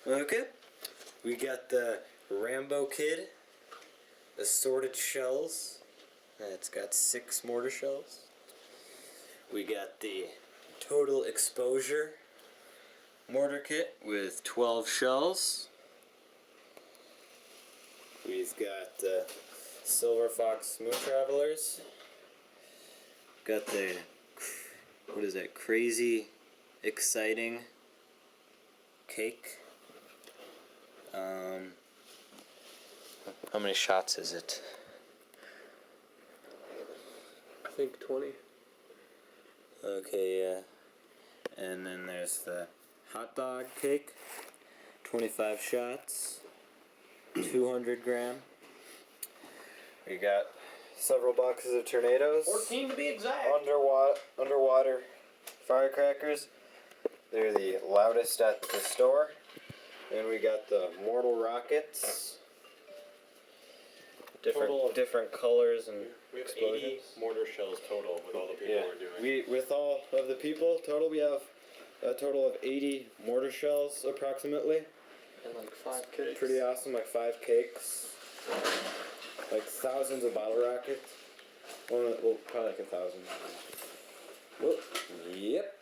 Okay. We got the Rambo Kid assorted shells. It's got 6 mortar shells. We got the Total Exposure mortar kit with 12 shells. We've got the Silver Fox Smooth Travelers. Got the, what is that, Crazy Exciting Cake. How many shots is it? I think 20. Okay, yeah. And then there's the hot dog cake, 25 shots, 200 gram. We got several boxes of tornadoes. 14 to be exact. Underwater firecrackers. They're the loudest at the store. And we got the Mortal Rockets. Different colors and We have explosions. 80 mortar shells total with all the people we're doing. With all of the people total, we have a total of 80 mortar shells approximately. And like 5 cakes. Pretty awesome, like 5 cakes, like thousands of bottle rockets. Well, probably like 1,000. Well, yep.